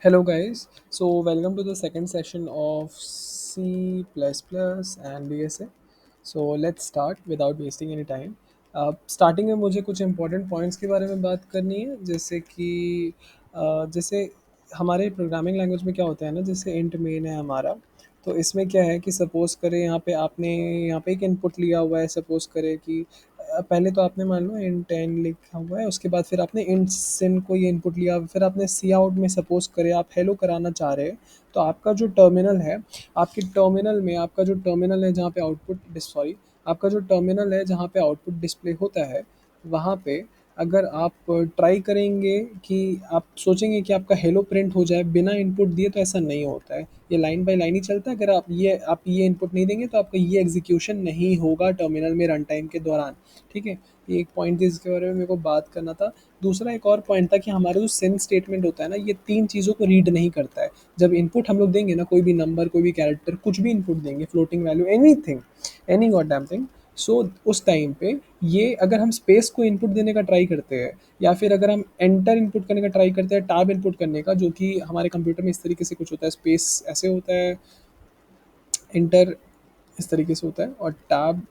Hello, guys. So, welcome to the second session of C and BSA. So, let's start without wasting any time. Starting में मुझे कुछ important points के बारे में बात करनी है, जैसे कि जैसे हमारे प्रोग्रामिंग लैंग्वेज में क्या होता है ना, जैसे इंट मेन है हमारा। तो इसमें क्या है कि सपोज़ करें यहाँ पे आपने यहाँ पे एक इनपुट लिया हुआ है, सपोज़ करें कि पहले तो आपने मान लो इंट एन लिखा हुआ है, उसके बाद फिर आपने इंट सिन को ये इनपुट लिया, फिर आपने सी आउट में सपोज़ करें आप हेलो कराना चाह रहे हैं। तो आपका जो टर्मिनल है, आपके टर्मिनल में आपका जो टर्मिनल है जहाँ पे आउटपुट सॉरी आपका जो टर्मिनल है जहाँ पे आउटपुट डिस्प्ले होता है, वहाँ पे अगर आप ट्राई करेंगे कि आप सोचेंगे कि आपका हेलो प्रिंट हो जाए बिना इनपुट दिए, तो ऐसा नहीं होता है। ये लाइन बाय लाइन ही चलता है। अगर आप ये इनपुट नहीं देंगे तो आपका ये एग्जीक्यूशन नहीं होगा टर्मिनल में रन टाइम के दौरान। ठीक है, ये एक पॉइंट थी जिसके बारे में मेरे को बात करना था। दूसरा एक और पॉइंट था कि हमारा जो सेंड स्टेटमेंट होता है ना, ये तीन चीज़ों को रीड नहीं करता है। जब इनपुट हम लोग देंगे ना, कोई भी नंबर, कोई भी कैरेक्टर, कुछ भी इनपुट देंगे, floating value, anything, any goddamn thing. So उस टाइम पे ये अगर हम स्पेस को इनपुट देने का ट्राई करते हैं, या फिर अगर हम एंटर इनपुट करने का ट्राई करते हैं, टैब इनपुट करने का, जो कि हमारे कंप्यूटर में इस तरीके से कुछ होता है, स्पेस ऐसे होता है, एंटर इस तरीके से होता है, और टैब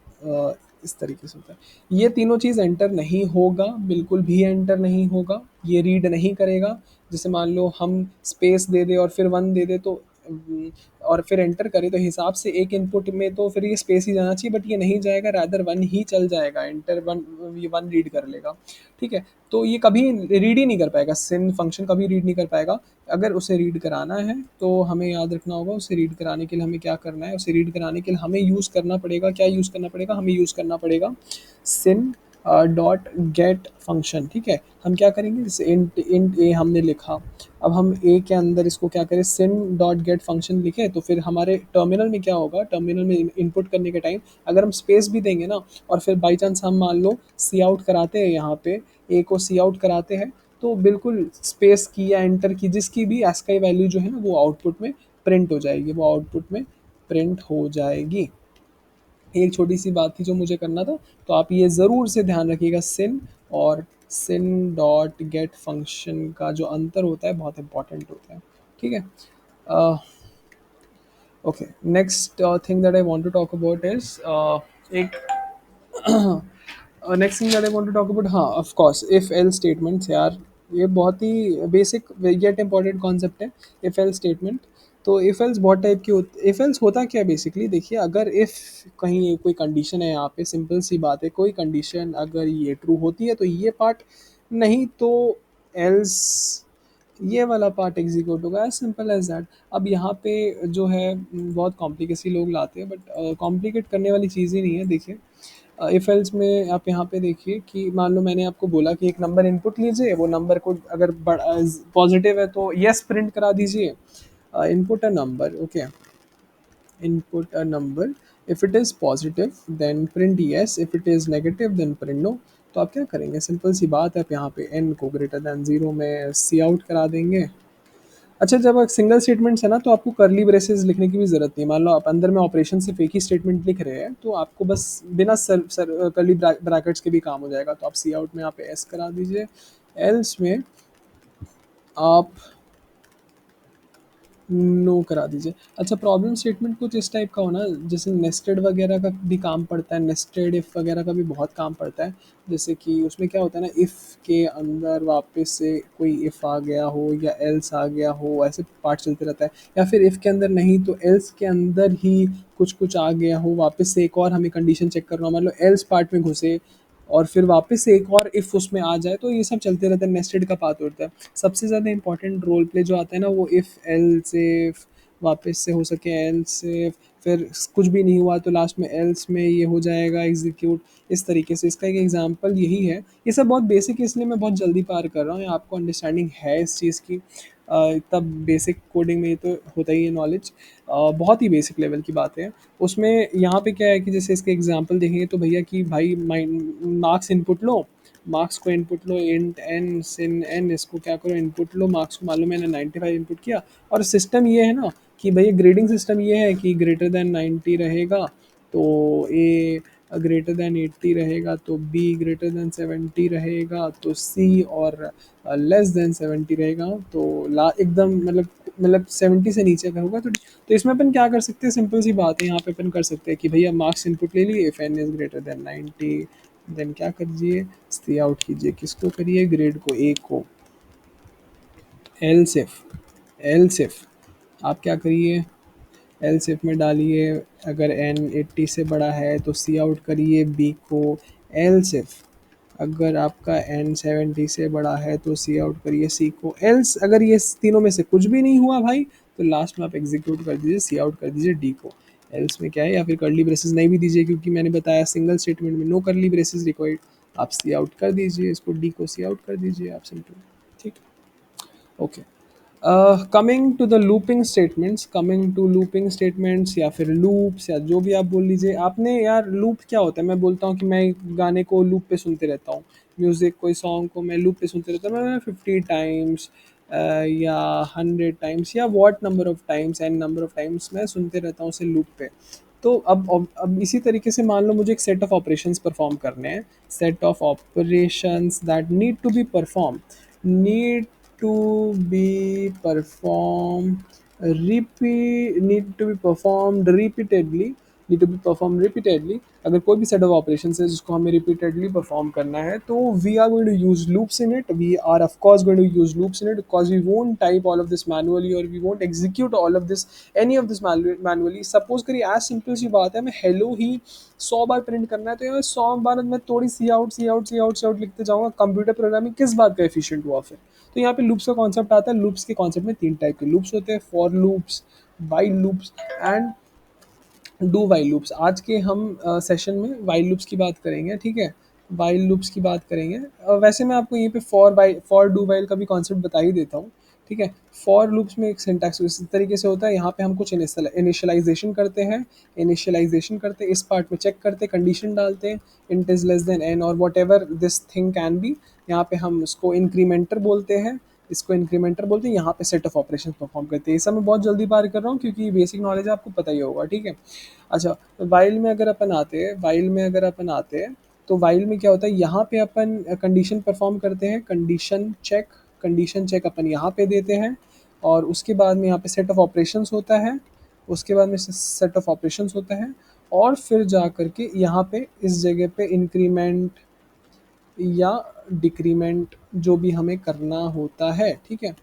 इस तरीके से होता है। ये तीनों चीज़ एंटर नहीं होगा, बिल्कुल भी एंटर नहीं होगा, ये रीड नहीं करेगा। जैसे मान लो हम स्पेस दे दे और फिर वन दे दे, तो और फिर एंटर करें, तो हिसाब से एक इनपुट में तो फिर ये स्पेस ही जाना चाहिए, बट ये नहीं जाएगा, रैदर वन ही चल जाएगा, एंटर वन, ये वन रीड कर लेगा। ठीक है, तो ये कभी रीड ही नहीं कर पाएगा, सिन फंक्शन कभी रीड नहीं कर पाएगा। अगर उसे रीड कराना है तो हमें याद रखना होगा, उसे रीड कराने के लिए हमें क्या करना है। उसे रीड कराने के लिए हमें यूज़ करना पड़ेगा, क्या यूज़ करना पड़ेगा, हमें यूज़ करना पड़ेगा सिन डॉट गेट फंक्शन। ठीक है, हम क्या करेंगे, जैसे इंट इंट ए हमने लिखा, अब हम ए के अंदर इसको क्या करें, सिन डॉट गेट फंक्शन लिखे, तो फिर हमारे टर्मिनल में क्या होगा, टर्मिनल में इनपुट करने के टाइम अगर हम स्पेस भी देंगे ना, और फिर बाई चांस हम मान लो सी आउट कराते हैं, यहाँ पे ए को सी आउट कराते हैं, तो बिल्कुल स्पेस की या एंटर की, जिसकी भी एस्काई वैल्यू जो है ना, वो आउटपुट में प्रिंट हो जाएगी, वो आउटपुट में प्रिंट हो जाएगी। एक छोटी सी बात थी जो मुझे करना था, तो आप ये ज़रूर से ध्यान रखिएगा, सिन और सिन डॉट गेट फंक्शन का जो अंतर होता है बहुत इंपॉर्टेंट होता है। ठीक है, okay, next thing that I want to talk about is एक next thing that I want to talk about, हाँ of course, if else statements यार, ये बहुत ही बेसिक येट इंपॉर्टेंट कॉन्सेप्ट है, इफ एल स्टेटमेंट। तो इफ एल्स बहुत type की होती, इफ एल्स होता क्या है बेसिकली, देखिए, अगर इफ कहीं कोई कंडीशन है, यहाँ पे सिंपल सी बात है, कोई कंडीशन अगर ये ट्रू होती है तो ये पार्ट, नहीं तो एल्स ये वाला पार्ट एग्जीक्यूट होगा, एज सिंपल एज दैट। अब यहाँ पे जो है बहुत कॉम्प्लिकेसी लोग लाते हैं, बट कॉम्प्लिकेट करने वाली चीज़ ही नहीं है। देखिए, इफ एल्स में आप यहाँ पे देखिए कि मान लो मैंने आपको बोला कि एक नंबर इनपुट लीजिए, वो नंबर को अगर पॉजिटिव है तो यस प्रिंट करा दीजिए, input a number, okay, input a number. If it is positive then print yes, if it is negative then print no। तो आप क्या करेंगे, सिंपल सी बात है, आप यहाँ पे n को ग्रेटर दैन जीरो में सी आउट करा देंगे। अच्छा, जब एक सिंगल स्टेटमेंट्स है ना, तो आपको करली ब्रेसेस लिखने की भी ज़रूरत नहीं है। मान लो आप अंदर में ऑपरेशन सिर्फ एक ही स्टेटमेंट लिख रहे हैं, तो आपको बस बिना करली ब्रैकेट्स के भी काम हो जाएगा। तो आप सी आउट में यहाँ पे एस करा दीजिए, एल्स में आप नो करा दीजिए। अच्छा, प्रॉब्लम स्टेटमेंट कुछ इस टाइप का हो ना, जैसे नेस्टेड वगैरह का भी काम पड़ता है, नेस्टेड इफ़ वगैरह का भी बहुत काम पड़ता है। जैसे कि उसमें क्या होता है ना, इफ़ के अंदर वापस से कोई इफ़ आ गया हो या एल्स आ गया हो, ऐसे पार्ट चलते रहता है। या फिर इफ़ के अंदर नहीं तो एल्स के अंदर ही कुछ कुछ आ गया हो, वापस से एक और हमें कंडीशन चेक करना हो, मान लो एल्स पार्ट में घुसे और फिर वापस से एक और इफ़ उसमें आ जाए, तो ये सब चलते रहता है, नेस्टेड का पार्ट होता है। सबसे ज़्यादा इंपॉर्टेंट रोल प्ले जो आता है ना, वो इफ़ एल्स इफ, वापस से हो सके एल्स इफ, फिर कुछ भी नहीं हुआ तो लास्ट में एल्स में ये हो जाएगा एग्जीक्यूट, इस तरीके से। इसका एक एग्जांपल यही है। ये सब बहुत बेसिक है, इसलिए मैं बहुत जल्दी पार कर रहा हूँ, आपको अंडरस्टैंडिंग है इस चीज़ की। इतना बेसिक कोडिंग में ये तो होता ही है नॉलेज, बहुत ही बेसिक लेवल की बात है। उसमें यहाँ पे क्या है कि जैसे इसके एग्जांपल देखेंगे तो भैया कि भाई मार्क्स इनपुट लो, मार्क्स को इनपुट लो, इंट एन सिन एन, इसको क्या करो, इनपुट लो, मार्क्स को मालूम मैंने 95 इनपुट किया। और सिस्टम ये है ना कि भैया ग्रेडिंग सिस्टम ये है कि ग्रेटर देन 90 रहेगा तो ए ग्रेटर देन 80 रहेगा तो बी, ग्रेटर देन 70 रहेगा तो सी, और लेस देन 70 रहेगा तो ला एकदम मतलब 70 से नीचे अगर होगा तो इसमें अपन क्या कर सकते हैं, सिंपल सी बात है, यहाँ पे अपन कर सकते हैं कि भैया मार्क्स इनपुट ले लिए, if n is greater than 90 then क्या करिए, सी आउट कीजिए, किसको करिए, ग्रेड को, ए को। एल सिफ, एल सिफ आप क्या करिए, एल सिफ में डालिए, अगर एन 80 से बड़ा है तो सी आउट करिए बी को। एल सिफ अगर आपका एन 70 से बड़ा है तो सी आउट करिए सी को। एल्स अगर ये तीनों में से कुछ भी नहीं हुआ भाई, तो लास्ट में आप एग्जीक्यूट कर दीजिए, सी आउट कर दीजिए डी को। एल्स में क्या है, या फिर करली ब्रेसेस नहीं भी दीजिए, क्योंकि मैंने बताया सिंगल स्टेटमेंट में नो करली ब्रेसेस रिक्वायर्ड। आप सी आउट कर दीजिए इसको, डी को सी आउट कर दीजिए आप, सिंपल। ठीक, okay. Coming to looping statements या फिर लूप्स या जो भी आप बोल लीजिए। आपने यार लूप क्या होता है, मैं बोलता हूँ कि मैं गाने को लूप पे सुनते रहता हूँ, म्यूज़िक कोई सॉन्ग को मैं लूप पे सुनते रहता हूँ, मैं 50 टाइम्स या 100 टाइम्स या what number of times and number of times मैं सुनते रहता हूँ उसे लूप पे। तो अब इसी तरीके से मान लो मुझे एक सेट ऑफ ऑपरेशंस परफॉर्म करने हैं, set of operations that need to be performed need to be performed repeatedly। अगर कोई भी सेट ऑफ ऑपरेशन है जिसको हमें रिपीटेडली परफॉर्म करना है, तो we are going to use loops in it, we are of course going to use loops in it, because we won't type all of this manually और we won't execute all of this any of this manually. Suppose करिए as simple सी बात है, मैं hello ही 100 बार print करना है, तो यार 100 बार मैं थोड़ी सी आउट सी आउट सी आउट सी आउट लिखते जाऊंगा, कंप्यूटर प्रोग्रामिंग किस बात का एफिशिएंट हुआ फिर। तो यहाँ पे लूप्स का कॉन्सेप्ट आता है। लूप्स के कॉन्सेप्ट में तीन टाइप के लूप्स होते हैं, for loops, while loops and do while loops. आज के हम सेशन में वाइल लूप्स की बात करेंगे, ठीक है, वाइल लूप्स की बात करेंगे। वैसे मैं आपको यहीं पे फॉर डू वाइल का भी कॉन्सेप्ट बता ही देता हूँ, ठीक है। फॉर लूप्स में एक सिंटैक्स इस तरीके से होता है, यहाँ पे हम कुछ इनिशियलाइजेशन करते हैं, इस पार्ट में चेक करते, कंडीशन डालते हैं, int is less than n और whatever this thing can be. यहाँ पे हम उसको इंक्रीमेंटर बोलते हैं, यहाँ पे सेट ऑफ ऑपरेशन परफॉर्म करते हैं। ये सब मैं बहुत जल्दी पार कर रहा हूँ क्योंकि बेसिक नॉलेज आपको पता ही होगा, ठीक है। अच्छा, वाइल में अगर अपन आते हैं तो वाइल में क्या होता है, यहाँ पे अपन कंडीशन परफॉर्म करते हैं, कंडीशन चेक अपन यहाँ पे देते हैं, और उसके बाद में यहाँ पे सेट ऑफ ऑपरेशंस होता है, और फिर जा करके यहाँ पे इस जगह पे इंक्रीमेंट या डिक्रीमेंट जो भी हमें करना होता है, ठीक है।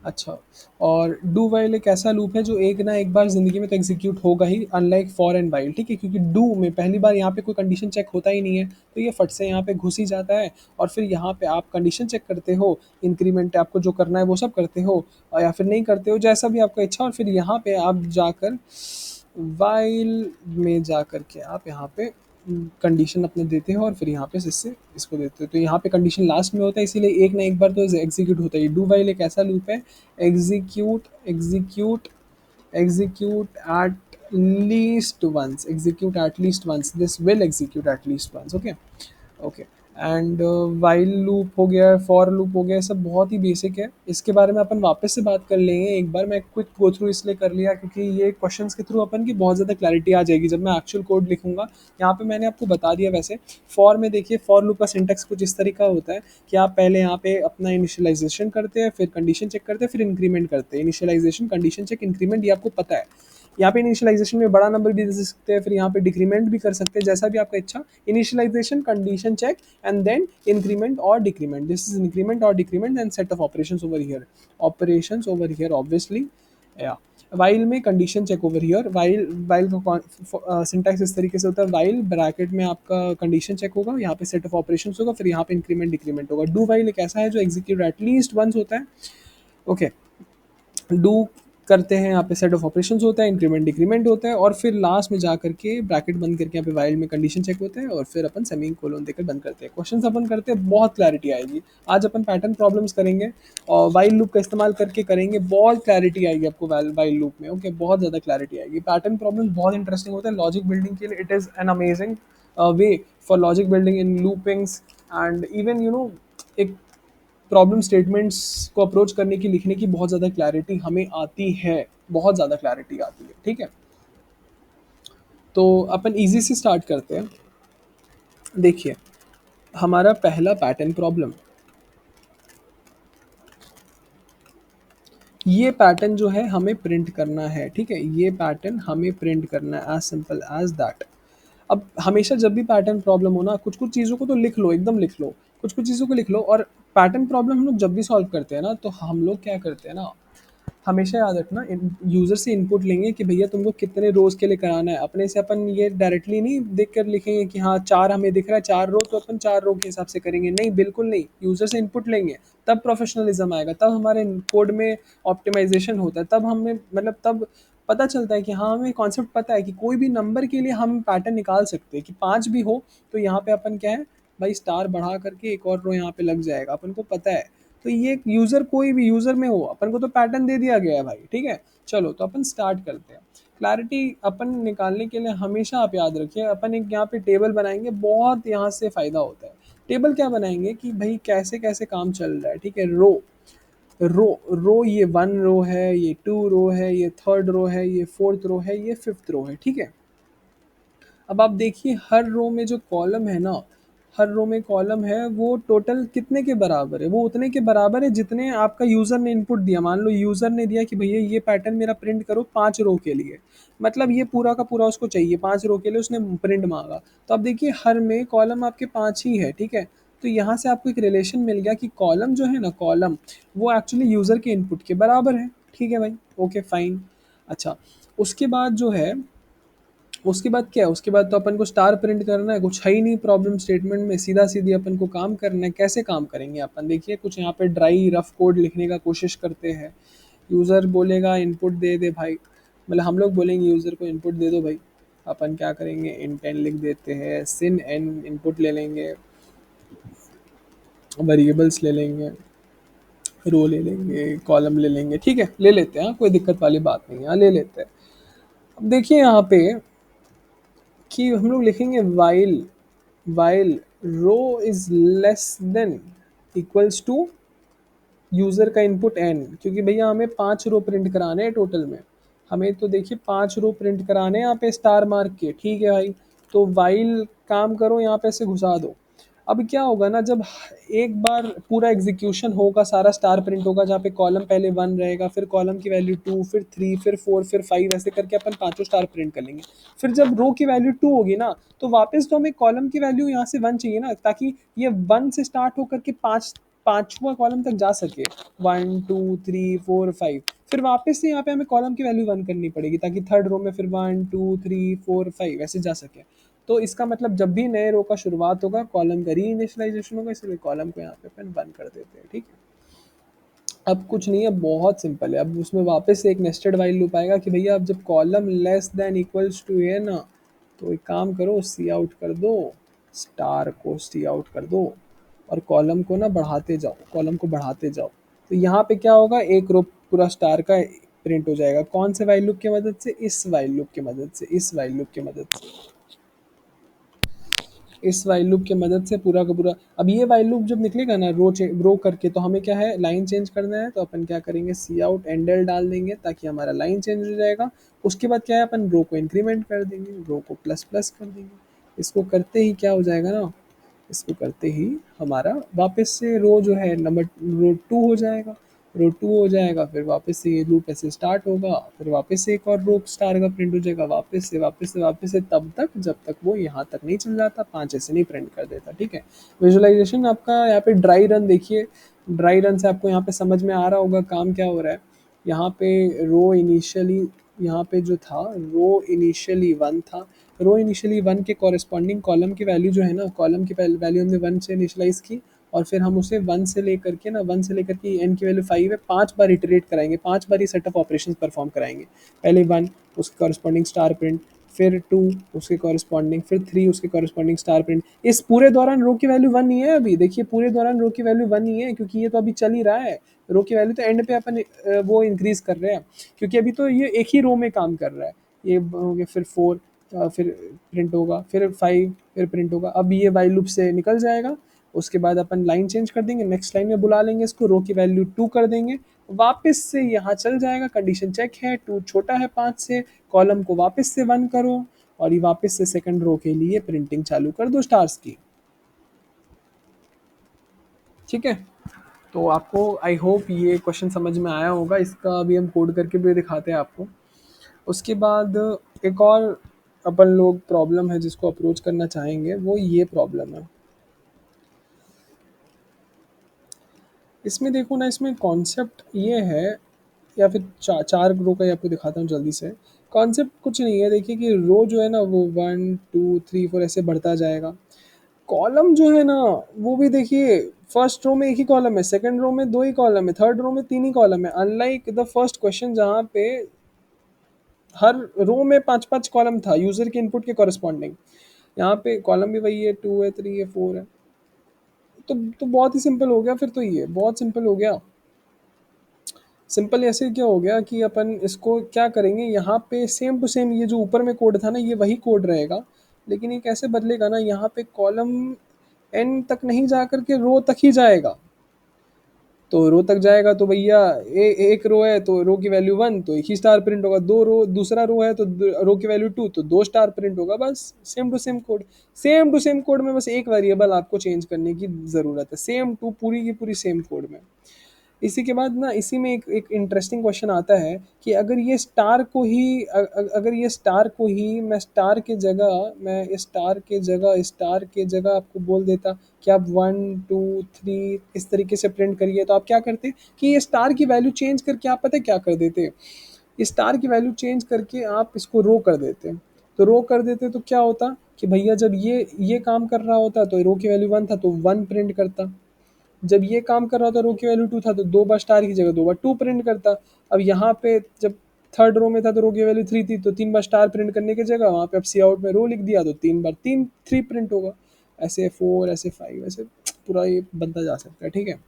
अच्छा, और डू वाइल एक ऐसा लूप है जो एक ना एक बार ज़िंदगी में तो एग्जीक्यूट होगा ही, अनलाइक फॉर एंड वाइल, ठीक है, क्योंकि डू में पहली बार यहाँ पे कोई कंडीशन चेक होता ही नहीं है, तो ये फट से यहाँ पे घुस ही जाता है, और फिर यहाँ पे आप कंडीशन चेक करते हो, इंक्रीमेंट आपको जो करना है वो सब करते हो, और या फिर नहीं करते हो, जैसा भी आपका इच्छा, और फिर यहाँ पे आप जाकर वाइल में जा कर के आप यहाँ पे कंडीशन अपने देते हो, और फिर यहाँ पे इससे इसको देते हो, तो यहाँ पे कंडीशन लास्ट में होता है, इसीलिए एक ना एक बार तो एग्जीक्यूट होता है। डू वाइल एक ऐसा लूप है, execute execute execute at execute at least once, this will execute at least once, okay, okay. And while loop हो गया, फॉर लूप हो गया, ये सब बहुत ही बेसिक है, इसके बारे में अपन वापस से बात कर लेंगे एक बार। मैं क्विक गो थ्रू इसलिए कर लिया क्योंकि ये क्वेश्चंस के थ्रू अपन की बहुत ज़्यादा क्लैरिटी आ जाएगी जब मैं एक्चुअल कोड लिखूंगा। यहाँ पे मैंने आपको बता दिया। वैसे फॉर में देखिए, फॉर लूप का सिंटेक्स कुछ इस तरीका होता है कि आप पहले यहाँ पे अपना इनिशियलाइजेशन करते हैं, फिर कंडीशन चेक करते हैं, फिर इंक्रीमेंट करते हैं। इनिशियलाइजेशन, कंडीशन चेक, इंक्रीमेंट, ये आपको पता है। यहाँ पे इनिशियलाइजेशन में बड़ा नंबर भी दे सकते हैं, फिर यहाँ पे डिक्रीमेंट भी कर सकते हैं, जैसा भी आपका इच्छा। Initialization, condition check and then increment और डिक्रीमेंट, दिस इज इंक्रीमेंट और decrement and set of operations over here obviously, या वाइल में condition check over here. While का सिंटैक्स इस तरीके से होता है, वाइल ब्रैकेट में आपका कंडीशन चेक होगा, यहाँ पे सेट ऑफ ऑपरेशंस होगा, फिर यहाँ पे इंक्रीमेंट डिक्रीमेंट होगा। डू वाइल एक ऐसा है जो एग्जीक्यूट एटलीस्ट वंस होता है, ओके। डू करते हैं, यहाँ पे सेट ऑफ ऑपरेशंस होता है, इंक्रीमेंट डिक्रीमेंट होता है, और फिर लास्ट में जा करके ब्रैकेट बंद करके यहाँ पे वाइल में कंडीशन चेक होता है, और फिर अपन सेमी कोलोन देकर बंद करते हैं। क्वेश्चंस अपन करते हैं, बहुत क्लैरिटी आएगी। आज अपन पैटर्न प्रॉब्लम्स करेंगे और वाइल लूप का इस्तेमाल करके करेंगे, बहुत क्लैरिटी आएगी आपको वाइल लूप में, ओके, बहुत ज़्यादा क्लैरिटी आएगी। पैटर्न प्रॉब्लम बहुत इंटरेस्टिंग होता है लॉजिक बिल्डिंग के लिए, it is an amazing way for logic building in loopings and even एक प्रॉब्लम स्टेटमेंट्स को अप्रोच करने की, लिखने की बहुत ज़्यादा क्लैरिटी हमें आती है, बहुत ज़्यादा क्लैरिटी आती है, ठीक है। तो अपन इजी से स्टार्ट करते हैं। देखिए, हमारा पहला पैटर्न प्रॉब्लम, ये पैटर्न जो है हमें प्रिंट करना है, ठीक है? ये पैटर्न हमें प्रिंट करना है, एज सिंपल एज दैट। अब हमेशा जब भी पैटर्न प्रॉब्लम हो ना, कुछ कुछ चीज़ों को तो लिख लो, एकदम लिख लो, कुछ कुछ चीज़ों को लिख लो। और पैटर्न प्रॉब्लम हम लोग जब भी सॉल्व करते हैं ना, तो हम लोग क्या करते हैं ना, हमेशा याद रखना, यूजर से इनपुट लेंगे कि भैया तुमको कितने रोज के लिए कराना है। अपने से अपन ये डायरेक्टली नहीं देख कर लिखेंगे कि हाँ चार हमें दिख रहा है, 4 रो, तो अपन 4 रो के हिसाब से करेंगे। नहीं, बिल्कुल नहीं, यूजर से इनपुट लेंगे, तब प्रोफेशनलिज्म आएगा, तब हमारे कोड में ऑप्टिमाइजेशन होता है, तब हमें मतलब तब पता चलता है कि हाँ हमें कॉन्सेप्ट पता है कि कोई भी नंबर के लिए हम पैटर्न निकाल सकते हैं कि 5 भी हो तो यहाँ पे अपन क्या है भाई, स्टार बढ़ा करके एक और रो यहाँ पे लग जाएगा, अपन को पता है। तो ये यूजर, कोई भी यूजर में हो, अपन को तो पैटर्न दे दिया गया है भाई, ठीक है। चलो तो अपन स्टार्ट करते हैं। क्लैरिटी अपन निकालने के लिए हमेशा आप याद रखिए, अपन एक यहाँ पे टेबल बनाएंगे, बहुत यहाँ से फायदा होता है। टेबल क्या बनाएंगे कि भाई कैसे कैसे काम चल रहा है, ठीक है। रो रो रो, ये 1 रो है, ये 2 रो है, ये थर्ड रो है, ये फोर्थ रो है, ये फिफ्थ रो है, ठीक है। अब आप देखिए हर रो में जो कॉलम है ना, हर रो में कॉलम है, वो टोटल कितने के बराबर है? वो उतने के बराबर है जितने आपका यूज़र ने इनपुट दिया। मान लो यूज़र ने दिया कि भैया ये पैटर्न मेरा प्रिंट करो 5 रो के लिए, मतलब ये पूरा का पूरा उसको चाहिए 5 रो के लिए, उसने प्रिंट मांगा। तो अब देखिए हर में कॉलम आपके 5 ही है, ठीक है। तो यहाँ से आपको एक रिलेशन मिल गया कि कॉलम जो है ना, कॉलम वो एक्चुअली यूज़र के इनपुट के बराबर है, ठीक है भाई, ओके फाइन। अच्छा, उसके बाद जो है, उसके बाद क्या है, उसके बाद तो अपन को स्टार प्रिंट करना है, कुछ है ही नहीं प्रॉब्लम स्टेटमेंट में, सीधा सीधी अपन को काम करना है। कैसे काम करेंगे अपन, देखिए कुछ यहाँ पे ड्राई रफ कोड लिखने का कोशिश करते हैं। यूज़र बोलेगा इनपुट दे दे भाई, मतलब हम लोग बोलेंगे यूज़र को इनपुट दे दो भाई। अपन क्या करेंगे, इंट एन लिख देते हैं, सिन एन इनपुट ले लेंगे, वेरिएबल्स ले लेंगे, रो ले लेंगे, कॉलम ले लेंगे, ठीक है, ले लेते हैं, हाँ, कोई दिक्कत वाली बात नहीं है, हाँ, ले लेते हैं। अब देखिए यहाँ पे कि हम लोग लिखेंगे while row is less than equals to user का इनपुट एन, क्योंकि भैया हमें 5 रो प्रिंट कराने हैं टोटल में। हमें तो देखिए 5 रो प्रिंट कराने हैं यहाँ पे स्टार मार्क के, ठीक है भाई। तो वाइल काम करो यहाँ पे से घुसा दो। अब क्या होगा ना, जब एक बार पूरा एग्जीक्यूशन होगा, सारा स्टार प्रिंट होगा, जहाँ पे कॉलम पहले 1 रहेगा, फिर कॉलम की वैल्यू 2, फिर 3, फिर 4, फिर 5, ऐसे करके अपन पांचों स्टार प्रिंट कर लेंगे। फिर जब रो की वैल्यू 2 होगी ना, तो वापस तो हमें कॉलम की वैल्यू यहाँ से 1 चाहिए ना, ताकि ये 1 से स्टार्ट होकर के पांचवा कॉलम तक जा सके। 1 2 3 4 5, फिर वापस से यहाँ पे हमें कॉलम की वैल्यू 1 करनी पड़ेगी, ताकि थर्ड रो में फिर 1 2 3 4 5 ऐसे जा सके। तो इसका मतलब जब भी नए रो का शुरुआत होगा, कॉलम का री इनिशियलाइजेशन होगा, इसलिए कॉलम को यहाँ पे अपन 1 कर देते हैं, ठीक है। अब कुछ नहीं है, बहुत सिंपल है। अब उसमें वापस से एक नेस्टेड वाइल लूप आएगा कि भैया अब जब column less than equals to है ना, तो एक काम करो, सी आउट कर दो, स्टार को सी आउट कर दो, और कॉलम को ना बढ़ाते जाओ, कॉलम को बढ़ाते जाओ। तो यहाँ पे क्या होगा, एक रो पूरा स्टार का प्रिंट हो जाएगा। कौन से वाइल लूप की मदद से? इस वाइल लूप की मदद से, इस वाइल लूप की मदद से, इस वाइल लूप की मदद से पूरा का पूरा। अब ये वाइल लूप जब निकलेगा ना रो करके, तो हमें क्या है, लाइन चेंज करना है, तो अपन क्या करेंगे, सी आउट एंडल डाल देंगे, ताकि हमारा लाइन चेंज हो जाएगा। उसके बाद क्या है, अपन रो को इंक्रीमेंट कर देंगे, रो को प्लस प्लस कर देंगे। इसको करते ही क्या हो जाएगा ना, इसको करते ही हमारा वापस से रो जो है नंबर रो 2 हो जाएगा। रो 2 हो जाएगा, फिर वापस से ये लूप ऐसे स्टार्ट होगा, फिर वापस से एक और रो स्टार का प्रिंट हो जाएगा, वापस से तब तक जब तक वो यहाँ तक नहीं चल जाता, 5 ऐसे नहीं प्रिंट कर देता, ठीक है। विजुअलाइजेशन आपका यहाँ पे ड्राई रन देखिए, ड्राई रन से आपको यहाँ पे समझ में आ रहा होगा काम क्या हो रहा है। यहाँ पे रो इनिशियली, यहाँ पे जो था रो इनिशियली 1 था, रो इनिशियली 1 के कॉरेस्पॉन्डिंग कॉलम की वैल्यू जो है ना, कॉलम की वैल्यू हमने 1 से इनिशियलाइज की, और फिर हम उसे 1 से लेकर के ना, 1 से लेकर के एन की वैल्यू 5 है, 5 बार इटरेट कराएंगे, 5 बार ये सेट ऑफ ऑपरेशंस परफॉर्म कराएंगे। पहले 1 उसके कॉरेस्पॉन्डिंग स्टार प्रिंट, फिर 2 उसके कॉरेस्पॉन्डिंग, फिर 3 उसके कॉरेस्पॉन्डिंग स्टार प्रिंट। इस पूरे दौरान रो की वैल्यू 1 नहीं है, अभी देखिए पूरे दौरान रो की वैल्यू 1 नहीं है, क्योंकि ये तो अभी चल ही रहा है। रो की वैल्यू तो एंड पे अपन वो इंक्रीज कर रहे हैं, क्योंकि अभी तो ये एक ही रो में काम कर रहा है। ये हो गया, फिर 4, फिर प्रिंट होगा, फिर 5, फिर प्रिंट होगा। अब ये वाइल लूप से निकल जाएगा। उसके बाद अपन लाइन चेंज कर देंगे, नेक्स्ट लाइन में बुला लेंगे इसको, रो की वैल्यू 2 कर देंगे, वापस से यहाँ चल जाएगा, कंडीशन चेक है, 2 छोटा है 5 से, कॉलम को वापस से 1 करो, और ये वापस से सेकंड रो के लिए प्रिंटिंग चालू कर दो स्टार्स की। ठीक है, तो आपको आई होप ये क्वेश्चन समझ में आया होगा। इसका अभी हम कोड करके भी दिखाते हैं आपको। उसके बाद एक और अपन लोग प्रॉब्लम है जिसको अप्रोच करना चाहेंगे, वो ये प्रॉब्लम है। इसमें देखो ना, इसमें कॉन्सेप्ट ये है, या फिर चार रो का ही आपको दिखाता हूँ जल्दी से। कॉन्सेप्ट कुछ नहीं है, देखिए कि रो जो है ना वो 1 2 3 4 ऐसे बढ़ता जाएगा। कॉलम जो है ना वो भी देखिए, फर्स्ट रो में एक ही कॉलम है, सेकंड रो में दो ही कॉलम है, थर्ड रो में तीन ही कॉलम है। अनलाइक द फर्स्ट क्वेश्चन जहाँ पे हर रो में पांच पांच कॉलम था यूजर के इनपुट के कॉरेस्पॉन्डिंग, यहाँ पे कॉलम भी वही है, 2 है 3 है 4 है। तो बहुत ही सिंपल हो गया फिर, तो ये बहुत सिंपल हो गया। सिंपल ऐसे क्या हो गया कि अपन इसको क्या करेंगे, यहाँ पे सेम टू सेम ये जो ऊपर में कोड था ना ये वही कोड रहेगा, लेकिन ये कैसे बदलेगा ना, यहाँ पे कॉलम एन तक नहीं जा करके रो तक ही जाएगा। तो रो तक जाएगा तो भैया एक रो है तो रो की वैल्यू 1 तो एक ही स्टार प्रिंट होगा, दो रो दूसरा रो है तो रो की वैल्यू 2 तो दो स्टार प्रिंट होगा, बस same to same code. Same to same code में बस एक वेरिएबल आपको चेंज करने की ज़रूरत है, सेम टू पूरी की पूरी सेम कोड में। इसी के बाद ना, इसी में एक इंटरेस्टिंग क्वेश्चन आता है कि अगर ये स्टार को ही मैं स्टार के जगह आपको बोल देता कि आप 1 2 3 इस तरीके से प्रिंट करिए, तो आप क्या करते कि ये स्टार की वैल्यू चेंज करके आप पता है क्या कर देते, स्टार की वैल्यू चेंज करके आप इसको रो कर देते। तो रो कर देते तो क्या होता कि भैया जब ये काम कर रहा होता तो रो की वैल्यू 1 था तो 1 प्रिंट करता, जब ये काम कर रहा था रो की वैल्यू 2 था तो दो बार स्टार की जगह दो बार 2 प्रिंट करता। अब यहाँ पे जब थर्ड रो में था तो रो की वैल्यू 3 थी तो तीन बार स्टार प्रिंट करने की जगह वहाँ पे अब सी आउट में रो लिख दिया तो तीन बार 3 प्रिंट होगा। ऐसे 4 ऐसे 5 ऐसे पूरा ये बनता जा सकता है। ठीक है,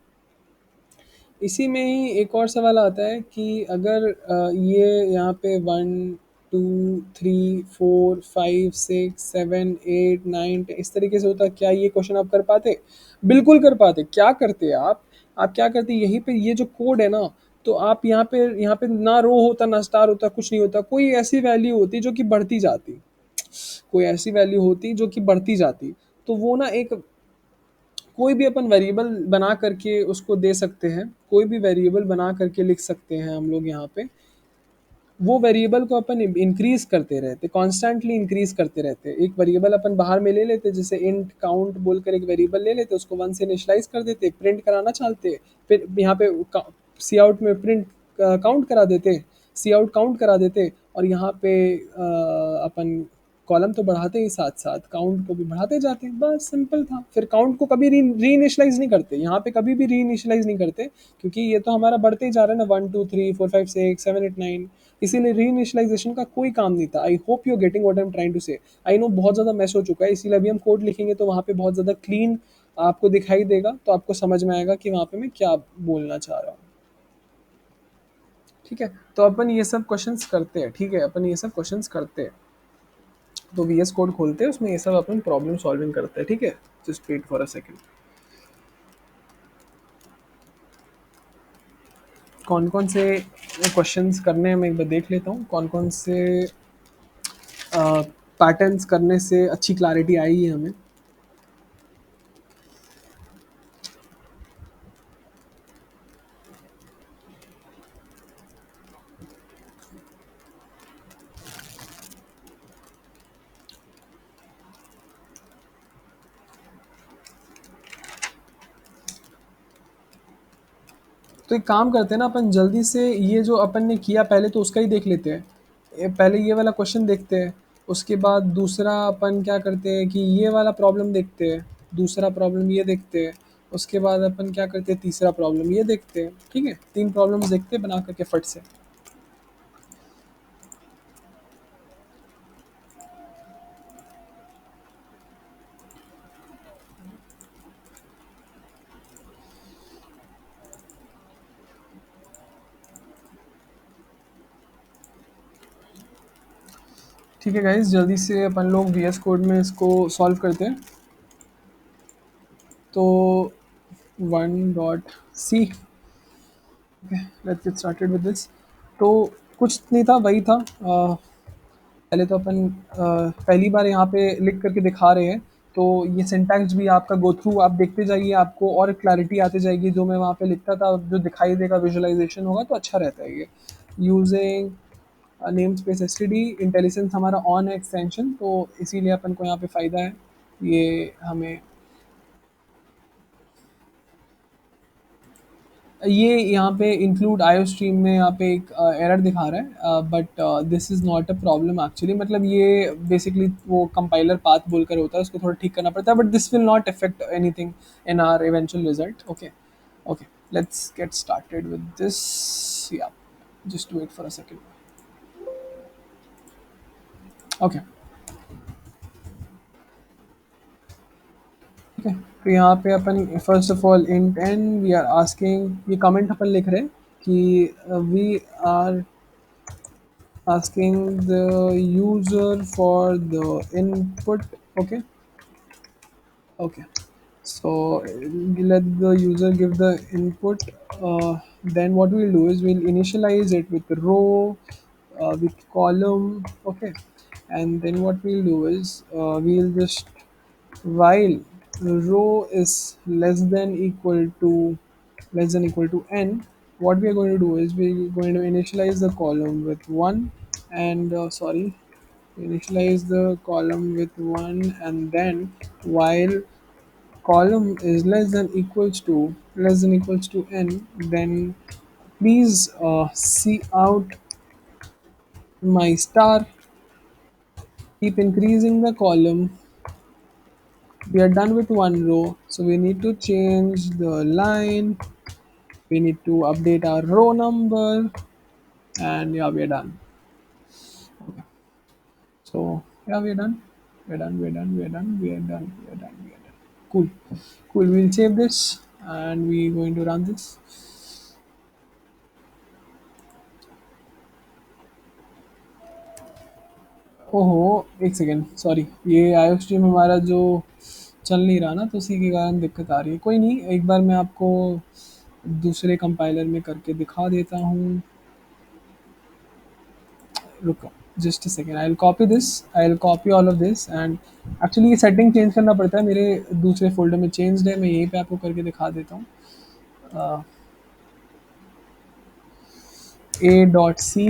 इसी में ही एक और सवाल आता है कि अगर ये यहाँ पे 1 2 3 4 5 6 7 8 9 इस तरीके से होता, क्या ये क्वेश्चन आप कर पाते? बिल्कुल कर पाते। क्या करते आप क्या करते, यहीं पे ये जो कोड है ना, तो आप यहाँ पे ना रो होता ना स्टार होता, कुछ नहीं होता, कोई ऐसी वैल्यू होती जो कि बढ़ती जाती, कोई ऐसी वैल्यू होती जो कि बढ़ती जाती। तो वो ना एक कोई भी अपन वेरिएबल बना करके उसको दे सकते हैं, कोई भी वेरिएबल बना करके लिख सकते हैं हम लोग यहाँ पे। वो वेरिएबल को अपन इंक्रीज करते रहते, कॉन्स्टेंटली इंक्रीज करते रहते। एक वेरिएबल अपन बाहर में ले लेते, जैसे इंट काउंट बोलकर एक वेरिएबल ले लेते, उसको 1 से इनिशियलाइज कर देते, प्रिंट कराना चाहते, फिर यहाँ पे सी आउट में प्रिंट काउंट करा देते, सी आउट काउंट करा देते, और यहाँ पे अपन कॉलम तो बढ़ाते ही साथ साथ काउंट को भी बढ़ाते जाते हैं, बस सिंपल था। फिर काउंट को कभी री इनिशियलाइज नहीं करते, यहाँ पे कभी भी री इनिशियलाइज नहीं करते, क्योंकि ये तो हमारा बढ़ते ही जा रहा है ना, 1 2 3 4 5 6 7 8 9। इसीलिए री इनिशियलाइजेशन का कोई काम नहीं था। I hope you getting what I am trying to say. I no बहुत ज़्यादा मैस हो चुका है, इसीलिए अभी हम कोड लिखेंगे तो वहाँ पे बहुत ज़्यादा क्लीन आपको दिखाई देगा, तो आपको समझ में आएगा कि वहाँ पे मैं क्या बोलना चाह रहा हूँ। ठीक है, तो अपन ये सब क्वेश्चंस करते हैं। ठीक है, अपन ये सब क्वेश्चंस करते हैं, तो वी एस कोड खोलते हैं, उसमें ये सब अपन प्रॉब्लम सॉल्विंग करते हैं। ठीक है, just wait for a second. कौन कौन से क्वेश्चंस करने हैं मैं एक बार देख लेता हूँ, कौन कौन से पैटर्न्स करने से अच्छी क्लैरिटी आई है हमें। तो एक काम करते हैं ना, अपन जल्दी से ये जो अपन ने किया पहले तो उसका ही देख लेते हैं। पहले ये वाला क्वेश्चन देखते हैं, उसके बाद दूसरा अपन क्या करते हैं कि ये वाला प्रॉब्लम देखते हैं, दूसरा प्रॉब्लम ये देखते हैं, उसके बाद अपन क्या करते हैं तीसरा प्रॉब्लम ये देखते हैं। ठीक है, 3 प्रॉब्लम्स देखते हैं बना करके फट से। ठीक है गाइस, जल्दी से अपन लोग वी एस कोड में इसको सॉल्व करते हैं। तो 1.c, let's get started with this. तो कुछ नहीं था, वही था पहले तो अपन पहली बार यहाँ पे लिख करके दिखा रहे हैं, तो ये सिंटैक्स भी आपका गो थ्रू आप देखते जाइए, आपको और क्लैरिटी आती जाएगी। जो मैं वहाँ पे लिखता था जो दिखाई देगा, विजुअलाइजेशन होगा तो अच्छा रहता है ये। Using name space S T D, intelligence हमारा ऑन है एक्सटेंशन, तो इसीलिए अपन को यहाँ पे फ़ायदा है। ये हमें ये यहाँ पे इंक्लूड आईओ स्ट्रीम में यहाँ पे एक एरर दिखा रहा है, but this is not a problem actually. मतलब ये बेसिकली वो कंपाइलर पाथ बोलकर होता है, उसको थोड़ा ठीक करना पड़ता है, but this will not affect anything in our eventual result. Okay, okay, let's get started with this. Yeah just wait for a second. Okay, ठीक है। तो यहाँ पे अपन first of all int n we are asking, ये comment अपन लिख रहे हैं कि we are asking the user for the input. Okay, okay, so let the user give the input. Then what we'll do is we'll initialize it with row, with column. Okay, and then what we'll do is we'll just, while row is less than equal to n, what we are going to do is we're going to initialize the column with 1, and initialize the column with 1, and then while column is less than equals to n, then please see out my star, keep increasing the column. We are done with one row, so we need to change the line, we need to update our row number, and yeah, we are done. Okay, so yeah, we are done, we are done. Cool, cool. We'll save this and we're going to run this. ओहो, एक second, sorry, ये आयो stream हमारा जो चल नहीं रहा ना, तो उसी के कारण दिक्कत आ रही है। कोई नहीं, एक बार मैं आपको दूसरे कंपाइलर में करके दिखा देता हूँ। रुको, just a second, I will copy this, I will copy all of this, and actually ये सेटिंग चेंज करना पड़ता है, मेरे दूसरे फोल्डर में चेंज्ड है, मैं यहीं पे आपको करके दिखा देता हूँ। ए डॉट सी,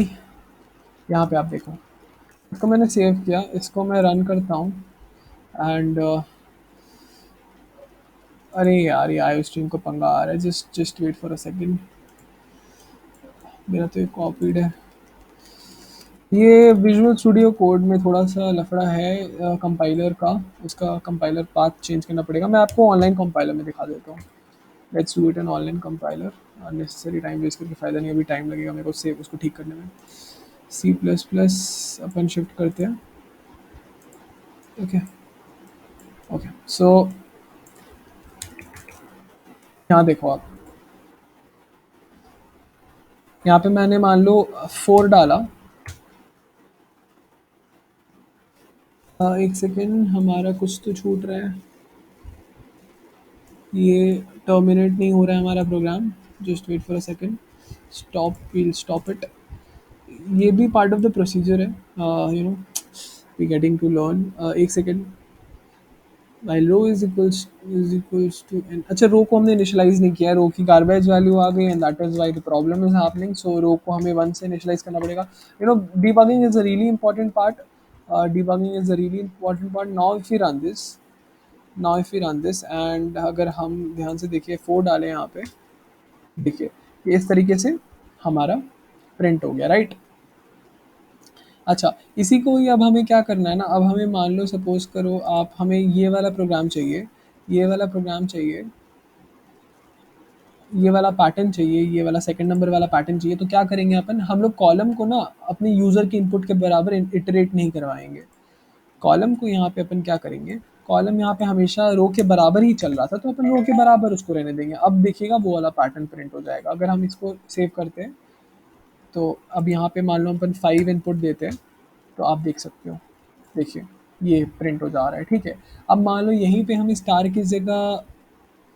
यहाँ पे आप देखो, इसको मैंने सेव किया, इसको मैं रन करता हूँ, एंड अरे यार, ये आयो स्ट्रीम को पंगा आ रहा है, just just wait for a second, मेरा तो ये कॉपीड है। ये विजुअल स्टूडियो कोड में थोड़ा सा लफड़ा है कंपाइलर का, उसका कंपाइलर पाथ चेंज करना पड़ेगा। मैं आपको ऑनलाइन कंपाइलर में दिखा देता हूँ। Let's do it an online compiler, unnecessary time waste करके फ़ायदा नहीं, अभी टाइम लगेगा मेरे को सेव उसको ठीक करने में। सी प्लस प्लस अपन शिफ्ट करते हैं। ओके, ओके, सो यहाँ देखो आप, यहाँ पे मैंने मान लो 4 डाला। एक सेकेंड, हमारा कुछ तो छूट रहा है, ये टर्मिनेट नहीं हो रहा है हमारा program. Just wait for a second, stop, we'll stop it. ये भी पार्ट ऑफ द प्रोसीजर है, you know, we getting to learn. एक second, while row is equals to n, अच्छा, रो को हमने इनिशियलाइज नहीं किया है, रो की गार्बेज वैल्यू आ गई, and that is why the problem is happening. So row को हमें 1 से इनिशियलाइज करना पड़ेगा। You know, debugging is a really important part. Debugging is a really important part. Now if we run this and अगर हम ध्यान से देखिए 4 डालें यहाँ पे, देखिए ये इस तरीके से हमारा प्रिंट हो गया, राइट। अच्छा, इसी को ही अब हमें क्या करना है ना, अब हमें मान लो सपोज करो आप, हमें ये वाला प्रोग्राम चाहिए, ये वाला प्रोग्राम चाहिए, ये वाला पैटर्न चाहिए, ये वाला सेकंड नंबर वाला पैटर्न चाहिए। तो क्या करेंगे अपन, हम लोग कॉलम को ना अपने यूज़र के इनपुट के बराबर इटरेट नहीं करवाएंगे। कॉलम को यहाँ पे अपन क्या करेंगे, कॉलम यहाँ पे हमेशा रो के बराबर ही चल रहा था, तो अपन रो के बराबर उसको रहने देंगे। अब देखिएगा वो वाला पैटर्न प्रिंट हो जाएगा। अगर हम इसको सेव करते हैं, तो अब यहाँ पे मान लो अपन 5 इनपुट देते हैं, तो आप देख सकते हो, देखिए ये प्रिंट हो जा रहा है, ठीक है। अब मान लो यहीं पे हमें स्टार की जगह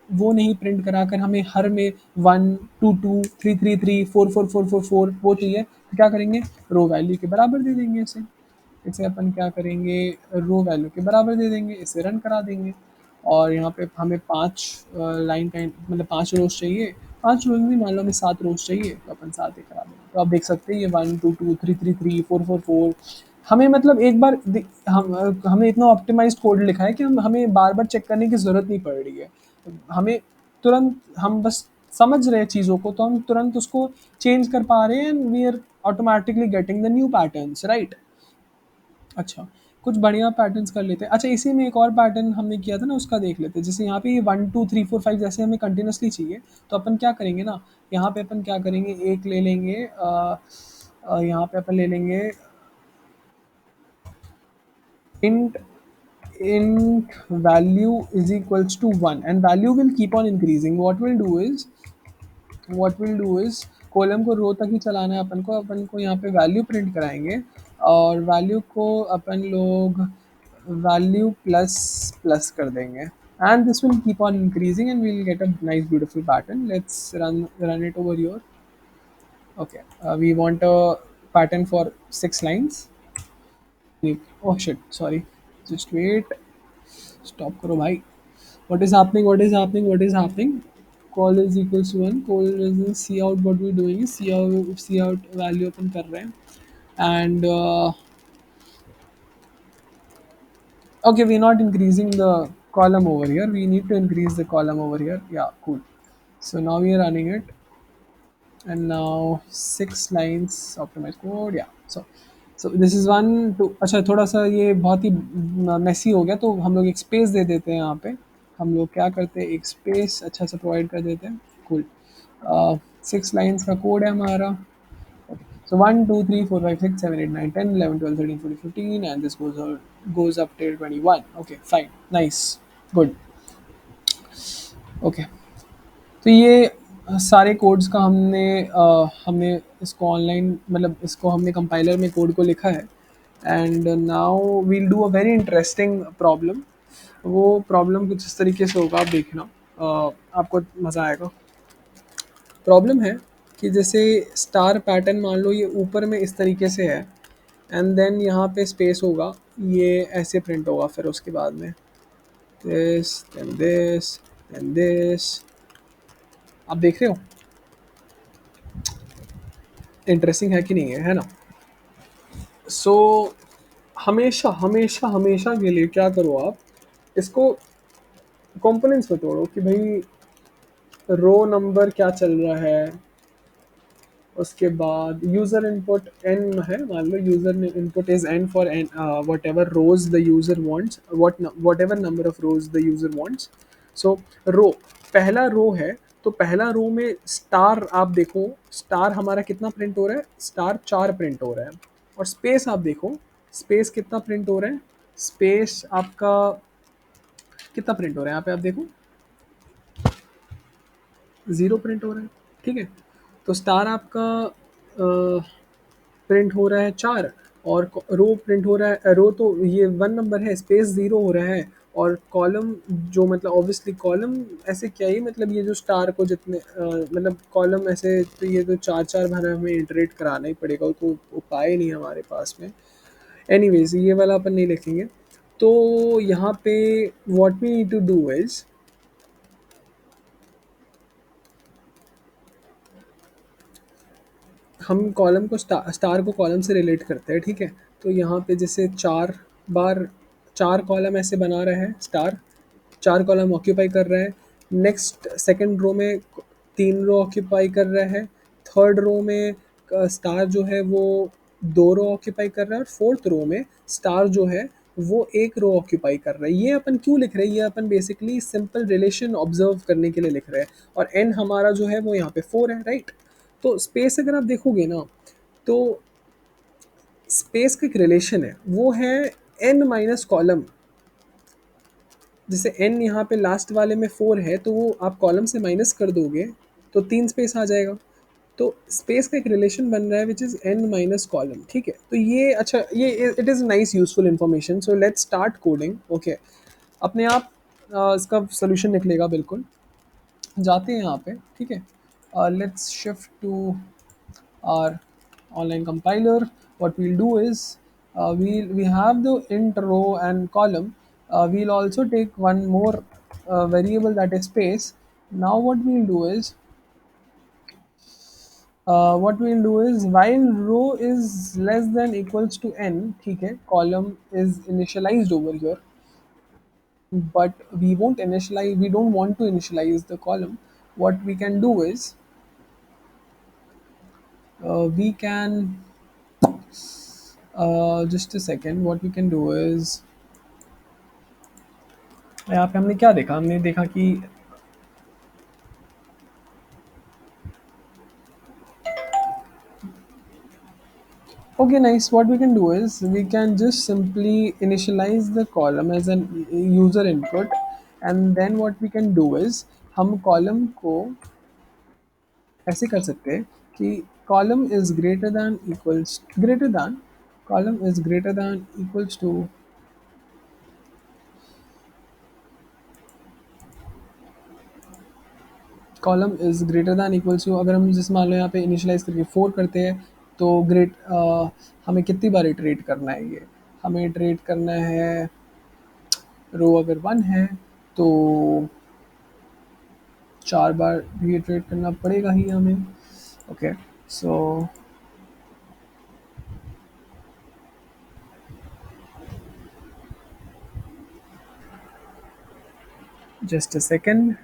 वो नहीं प्रिंट कराकर हमें हर में 1 2 2 3 3 3 4 4 4 4 4 वो चाहिए, तो क्या करेंगे, रो वैल्यू के बराबर दे देंगे इसे। इसे अपन क्या करेंगे, रो वैल्यू के बराबर दे देंगे, इसे रन करा देंगे। और यहाँ पे हमें 5 लाइन का मतलब 5 रोज़ चाहिए, 5 रोज़ नहीं, मान लो हमें 7 रोज़ चाहिए, तो अपन 7 ही करा देंगे। तो आप देख सकते हैं ये 1 2 2 3 3 3 4 4 4, हमें मतलब एक बार हमें इतना ऑप्टिमाइज्ड कोड लिखा है कि हमें बार-बार चेक करने की ज़रूरत नहीं पड़ रही है। हमें तुरंत हम बस समझ रहे हैं चीज़ों को, तो हम तुरंत उसको चेंज कर पा रहे हैं and we are automatically getting the new patterns, right? अच्छा, कुछ बढ़िया पैटर्न्स कर लेते हैं। अच्छा, इसी में एक और पैटर्न हमने किया था ना, उसका देख लेते हैं। जैसे यहाँ पे ये 1 2 3 4 5 जैसे हमें कंटिन्यूअसली चाहिए, तो अपन क्या करेंगे ना, यहाँ पे अपन क्या करेंगे, एक ले लेंगे यहाँ पे अपन ले लेंगे int int value is equals to 1 and value will keep on increasing. What we'll do is column को रो तक ही चलाना है अपन को यहाँ पे वैल्यू प्रिंट कराएंगे, और वैल्यू को अपन लोग वैल्यू प्लस प्लस कर देंगे, and this will keep on increasing and we'll get a nice beautiful pattern. Let's run it over here. Okay, we want a pattern for 6 lines. Oh shit, sorry, just wait, stop करो भाई. What is happening? Call is equals to 1. Call is see out, what we're doing is see out value अपन कर रहे हैं. And okay, we're not increasing the column over here, we need to increase the column over here. Yeah, cool. So now we are running it, and now 6 lines optimized code. Yeah, so this is one to. अच्छा, थोड़ा सा ये बहुत ही मैसी हो गया, तो हम लोग एक स्पेस दे देते हैं यहाँ पे. हम लोग क्या करते हैं, एक स्पेस अच्छा सा प्रोवाइड कर देते हैं. कूल. 6 लाइन्स का कोड है हमारा. So 1 2 3 4 5 6 7 8 9 10 11 12 13 14 15, and this goes up till 21. Okay, fine, nice, good. Okay, तो ये सारे कोड्स का हमने इसको ऑनलाइन, मतलब इसको हमने कंपाइलर में कोड को लिखा है. And now we'll do a very interesting problem. वो प्रॉब्लम कुछ इस तरीके से होगा, आप देखना, आपको मज़ा आएगा. प्रॉब्लम है कि जैसे स्टार पैटर्न मान लो ये ऊपर में इस तरीके से है, एंड देन यहाँ पे स्पेस होगा, ये ऐसे प्रिंट होगा फिर उसके बाद में this then this then this. आप देख रहे हो इंटरेस्टिंग है कि नहीं है ना? सो हमेशा हमेशा हमेशा के लिए क्या करो, आप इसको कंपोनेंट्स में तोड़ो कि भाई रो नंबर क्या चल रहा है. उसके बाद यूज़र इनपुट n है, मान लो user input is n for n whatever rows the user wants, whatever number of rows the user wants. So row, पहला रो है, तो पहला रो में स्टार आप देखो, स्टार हमारा कितना प्रिंट हो रहा है, स्टार 4 प्रिंट हो रहा है. और स्पेस आप देखो, स्पेस कितना प्रिंट हो रहा है, स्पेस आपका कितना प्रिंट हो रहा है, यहाँ पे आप देखो 0 प्रिंट हो रहा है. ठीक है, तो स्टार आपका प्रिंट हो रहा है 4, और रो प्रिंट हो रहा है, रो तो ये 1 नंबर है, स्पेस 0 हो रहा है. और कॉलम जो मतलब ऑब्वियसली कॉलम ऐसे क्या ही, मतलब ये जो स्टार को जितने मतलब कॉलम ऐसे, तो ये तो 4 4 बार हमें इंटरेट कराना ही पड़ेगा, तो उपाय नहीं है हमारे पास में. एनीवेज ये वाला अपन नहीं लिखेंगे. तो यहाँ पे what we need to do is, हम कॉलम को स्टार को कॉलम से रिलेट करते हैं. ठीक है, तो यहाँ पे जैसे 4 बार 4 कॉलम ऐसे बना रहे हैं, स्टार 4 कॉलम ऑक्यूपाई कर रहे हैं. नेक्स्ट सेकंड रो में 3 रो ऑक्यूपाई कर रहे हैं. थर्ड रो में स्टार जो है वो 2 रो ऑक्यूपाई कर रहा है, और फोर्थ रो में स्टार जो है वो 1 रो ऑक्यूपाई कर रहा है. ये अपन क्यों लिख रहे हैं, ये अपन बेसिकली सिंपल रिलेशन ऑब्जर्व करने के लिए लिख रहे हैं. और एन हमारा जो है वो यहाँ पे 4 है, राइट? तो स्पेस अगर आप देखोगे ना, तो स्पेस का एक रिलेशन है, वो है एन माइनस कॉलम. जैसे एन यहाँ पे लास्ट वाले में 4 है, तो वो आप कॉलम से माइनस कर दोगे तो 3 स्पेस आ जाएगा. तो स्पेस का एक रिलेशन बन रहा है which is an minus column. ठीक है, तो ये अच्छा, ये it is nice useful information. So let's start coding. Okay, अपने आप इसका सोल्यूशन निकलेगा बिल्कुल. जाते हैं यहाँ पे. ठीक है, let's shift to our online compiler. What we'll do is We have the int row and column. We'll also take one more variable, that is space. Now what we'll do is while row is less than equals to n, ठीक है, column is initialized over here, but we don't want to initialize the column. What we can do is we can just a second, what we can do is यहाँ पे हमने क्या देखा, हमने देखा कि okay, nice. What we can do is we can just simply initialize the column as an user input, and then what we can do is हम column को ऐसे कर सकते हैं कि column is greater than column is greater than equals to column is greater than equals to, अगर हम जैसे मान लो यहाँ पे इनिशियलाइज करके 4 करते हैं, तो हमें कितनी बार इटरेट करना है, ये हमें इटरेट करना है, रो अगर 1 है तो 4 बार भी इटरेट करना पड़ेगा ही हमें. Okay, so just a second.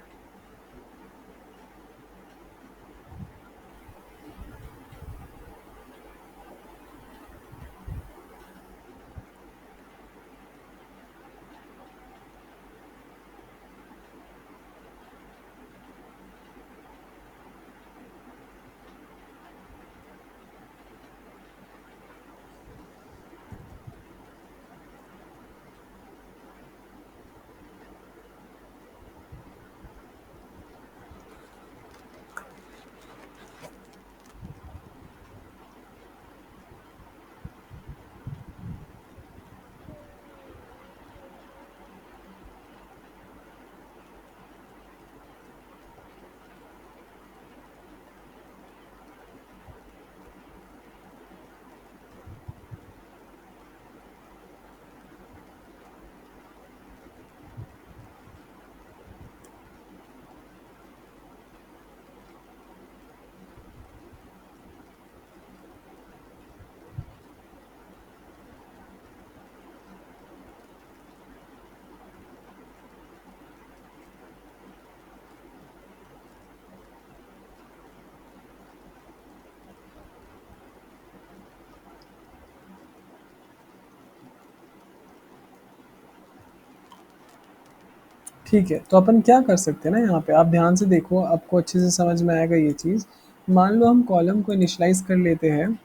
ठीक है, तो अपन क्या कर सकते हैं ना, यहाँ पे आप ध्यान से देखो, आपको अच्छे से समझ में आएगा ये चीज़. मान लो हम कॉलम को इनिशलाइज कर लेते हैं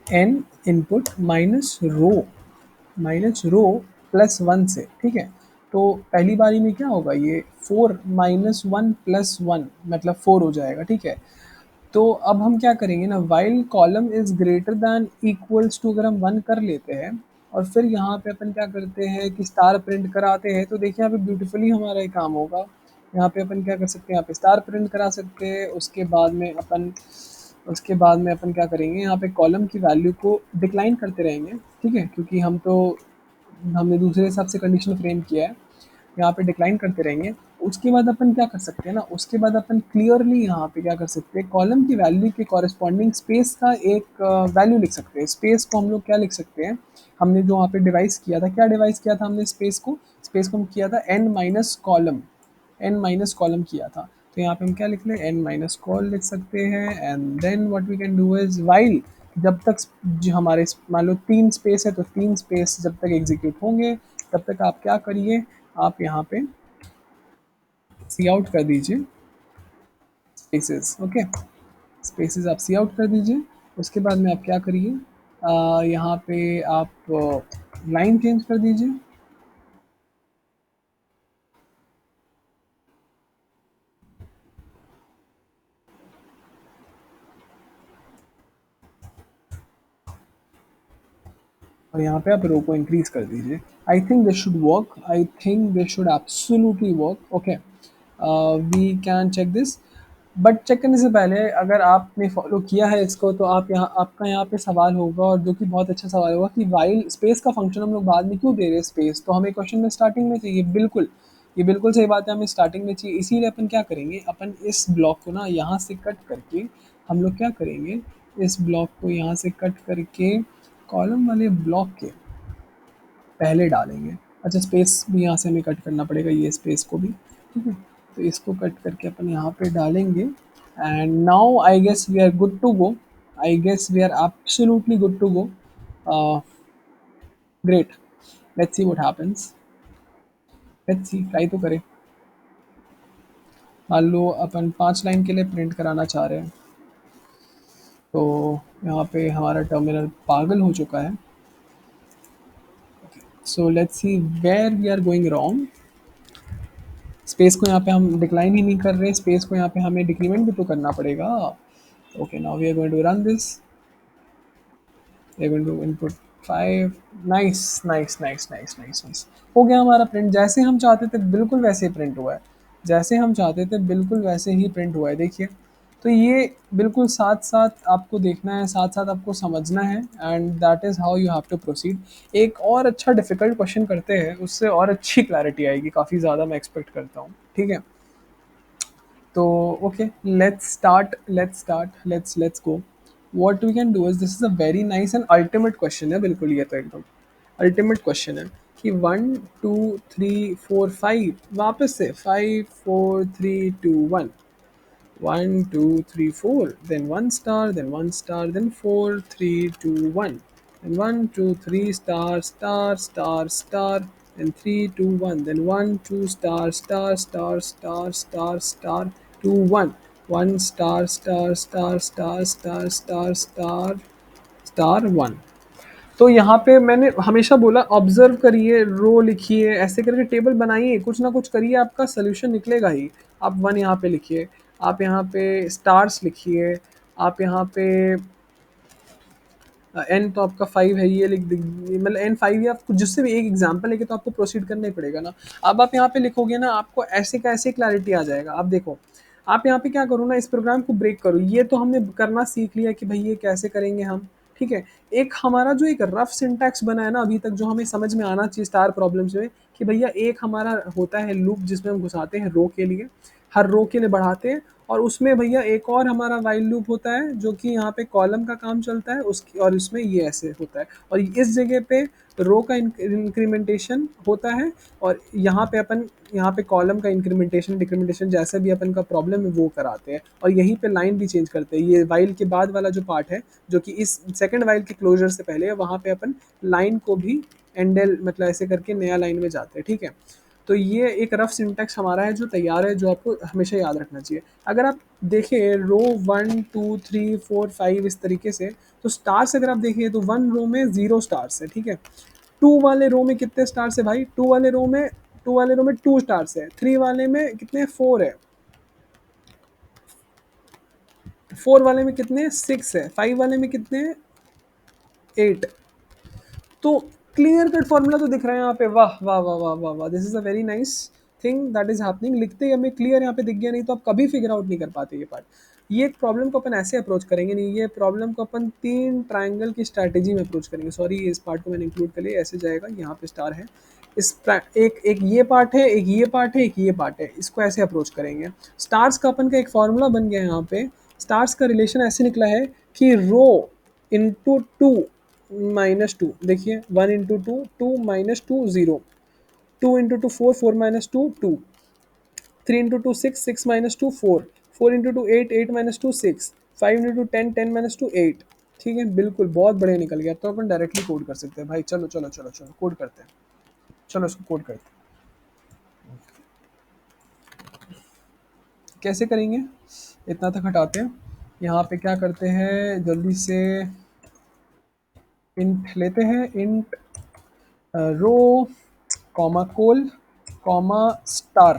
N input minus row plus 1 से, ठीक है. तो पहली बारी में क्या होगा, ये 4 माइनस 1 प्लस 1 मतलब 4 हो जाएगा, ठीक है. तो अब हम क्या करेंगे ना, while column is greater than equals to अगर हम 1 कर लेते हैं, और फिर यहाँ पे अपन क्या करते हैं कि स्टार प्रिंट कराते हैं, तो देखिए यहाँ पे ब्यूटीफुली हमारा ये काम होगा. यहाँ पे अपन क्या कर सकते हैं, यहाँ पे स्टार प्रिंट करा सकते हैं. उसके बाद में अपन क्या करेंगे, यहाँ पे कॉलम की वैल्यू को डिक्लाइन करते रहेंगे, ठीक है, क्योंकि हमने दूसरे हिसाब से कंडीशन फ्रेम किया है. यहाँ पे डिक्लाइन करते रहेंगे. उसके बाद अपन क्या कर सकते हैं ना, उसके बाद अपन क्लियरली यहाँ पे क्या कर सकते हैं, कॉलम की वैल्यू के कॉरेस्पॉन्डिंग स्पेस का एक वैल्यू लिख सकते हैं. स्पेस को हम लोग क्या लिख सकते हैं, हमने जो वहाँ पे डिवाइस किया था, क्या डिवाइस किया था हमने स्पेस को हम किया था n माइनस कॉलम किया था. तो यहाँ पे हम क्या लिख लें, n माइनस कॉल लिख सकते हैं. And then what we can do is while, जब तक जो हमारे मान लो 3 स्पेस है, तो 3 स्पेस जब तक एग्जीक्यूट होंगे, तब तक आप क्या करिए, आप यहाँ पे सी आउट कर दीजिए स्पेसेस. ओके, स्पेसेस आप सी आउट कर दीजिए. उसके बाद में आप क्या करिए, यहाँ पे आप लाइन चेंज कर दीजिए. और यहाँ पे आप रो को इंक्रीज कर दीजिए. I think this should work, I think this should absolutely work. Okay, we can check this. But check करने से पहले अगर आपने फॉलो किया है इसको, तो आप यहाँ आपका यहाँ पे सवाल होगा, और जो कि बहुत अच्छा सवाल होगा, कि वाइल स्पेस का फंक्शन हम लोग बाद में क्यों दे रहे हैं स्पेस, तो हमें क्वेश्चन में स्टार्टिंग में चाहिए। बिल्कुल, ये बिल्कुल सही बात है, हमें स्टार्टिंग में चाहिए। इसीलिए अपन क्या करेंगे, अपन इस ब्लॉक को ना यहाँ से कट करके हम लोग क्या करेंगे, इस ब्लॉक को यहाँ से कट करके कॉलम वाले ब्लॉक के पहले डालेंगे। अच्छा, स्पेस भी यहाँ से हमें कट करना पड़ेगा, ये स्पेस को भी, ठीक है। तो इसको कट करके अपन यहाँ पे डालेंगे, and now I guess we are good to go. I guess we are absolutely good to go. Great, let's see what happens. Let's see, try तो करें। मान लो अपन 5 लाइन के लिए प्रिंट कराना चाह रहे हैं, तो यहाँ पे हमारा टर्मिनल पागल हो चुका है। So let's see where we are going wrong. Space को यहाँ पे हम डिक्लाइन ही नहीं कर रहे, स्पेस को यहाँ पे हमें डिक्रीमेंट भी तो करना पड़ेगा। Okay, now we are going to run this. We are going to input 5। Nice nice nice nice nice nice. हो गया हमारा प्रिंट, जैसे हम चाहते थे बिल्कुल वैसे ही प्रिंट हुआ है। जैसे हम चाहते थे बिल्कुल वैसे ही प्रिंट हुआ है, देखिए। तो ये बिल्कुल साथ साथ आपको देखना है, साथ साथ आपको समझना है, and that is how you have to proceed. एक और अच्छा डिफिकल्ट क्वेश्चन करते हैं, उससे और अच्छी क्लैरिटी आएगी, काफ़ी ज़्यादा मैं एक्सपेक्ट करता हूँ, ठीक है। तो okay, let's go. What we can do is, this is a very nice and ultimate question है, बिल्कुल ये तो एकदम अल्टीमेट क्वेश्चन है, कि 1 2 3 4 5, वापस से 5 4 3 2 1, 1 2 3 4, then one star, then one star, then 4 3 2 1, then 1 2 3 star star star star, then 3 2 1, then 1 2 star star star star star star 2 1, one star star star star star star star star 1। तो यहाँ पे मैंने हमेशा बोला, ऑब्जर्व करिए, रो लिखिए, ऐसे करके टेबल बनाइए, कुछ ना कुछ करिए, आपका सोल्यूशन निकलेगा ही। आप 1 यहाँ पे लिखिए, आप यहाँ पे स्टार्स लिखिए, आप यहाँ पे एन तो आपका 5 है, ये लिख दीजिए, मतलब N 5, या आपको जिससे भी एक एग्जांपल लेके तो आपको प्रोसीड करना ही पड़ेगा ना। अब आप यहाँ पे लिखोगे ना, आपको ऐसे का ऐसे क्लैरिटी आ जाएगा। आप देखो, आप यहाँ पे क्या करो ना, इस प्रोग्राम को ब्रेक करो। ये तो हमने करना सीख लिया कि भाई ये कैसे करेंगे हम, ठीक है। एक हमारा जो एक रफ सिंटैक्स बना है ना अभी तक, जो हमें समझ में आना चाहिए स्टार प्रॉब्लम्स में, कि भैया एक हमारा होता है लूप जिसमें हम घुसाते हैं रो के लिए, हर रो के लिए बढ़ाते हैं, और उसमें भैया एक और हमारा वाइल लूप होता है जो कि यहाँ पे कॉलम का काम चलता है उसकी, और इसमें ये ऐसे होता है, और इस जगह पे रो का इंक्रीमेंटेशन होता है, और यहाँ पे अपन यहाँ पे कॉलम का इंक्रीमेंटेशन डिक्रीमेंटेशन जैसा भी अपन का प्रॉब्लम है वो कराते हैं, और यहीं पे लाइन भी चेंज करते हैं। ये वाइल के बाद वाला जो पार्ट है, जो कि इस सेकंड वाइल के क्लोजर से पहले है, वहाँ पे अपन लाइन को भी एंडल मतलब ऐसे करके नया लाइन में जाते हैं, ठीक है। तो ये एक रफ सिंटैक्स हमारा है जो तैयार है, जो आपको हमेशा याद रखना चाहिए। अगर आप देखें रो 1 2 3 4 5 इस तरीके से, तो स्टार्स अगर आप देखिए तो 1 रो में 0 स्टार्स है, ठीक है। 2 वाले रो में कितने स्टार्स है भाई, 2 वाले रो में 2 स्टार्स है, 3 वाले में कितने 4 है, 4 वाले में कितने 6 है, 5 वाले में कितने 8। तो क्लियर कट फॉर्मूला तो दिख रहा है यहाँ पे, वाह वाह वाह वाह वाह वाह, this is a very nice thing that is happening. लिखते ही हमें क्लियर यहाँ पे दिख गया, नहीं तो आप कभी फिगर आउट नहीं कर पाते ये पार्ट। ये प्रॉब्लम को अपन ऐसे अप्रोच करेंगे, नहीं ये प्रॉब्लम को अपन 3 ट्राइंगल की स्ट्रैटेजी में अप्रोच करेंगे। सॉरी, इस पार्ट को मैंने इंक्लूड कर लिया, ऐसे जाएगा, यहाँ पे स्टार है, एक एक ये पार्ट है, एक ये पार्ट है, एक ये पार्ट है, इसको ऐसे अप्रोच करेंगे। स्टार्स का अपन का एक फॉर्मूला बन गया है यहाँ पे। स्टार्स का रिलेशन ऐसे निकला है कि rho into two minus two, देखिए 1 into 2 2 - 2 0, 2 into 2 4 4 - 2 2, 3 into 2 6 6 - 2 4, 4 into 2 8 8 - 2 6, 5 into 2 10 10 - 2 8। ठीक है, बिल्कुल बहुत बढ़िया निकल गया। तो अपन डायरेक्टली कोड कर सकते हैं भाई, चलो चलो चलो चलो कोड करते हैं, चलो इसको कोड करते हैं। कैसे करेंगे, इतना तक हटाते हैं। यहाँ पे क्या करते हैं, जल्दी से इंट लेते हैं, int row comma col comma star,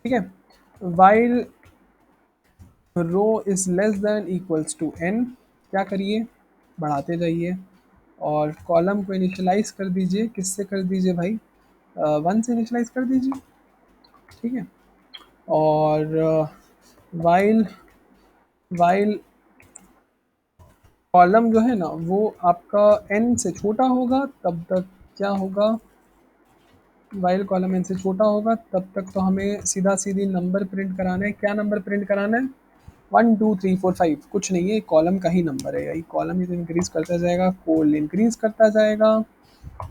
ठीक है। While row is less than equals to n, क्या करिए, बढ़ाते जाइए, और कॉलम को इनिशियलाइज कर दीजिए, किससे कर दीजिए भाई, 1 से इनिशियलाइज कर दीजिए, ठीक है। और वाइल वाइल कॉलम जो है ना वो आपका n से छोटा होगा तब तक क्या होगा, वाइल कॉलम n से छोटा होगा तब तक तो हमें सीधा सीधी नंबर प्रिंट कराना है। क्या नंबर प्रिंट कराना है? 1 2 3 4 5 कुछ नहीं है, कॉलम का ही नंबर है, यही कॉलम ही इंक्रीज करता जाएगा, कोल इंक्रीज करता जाएगा।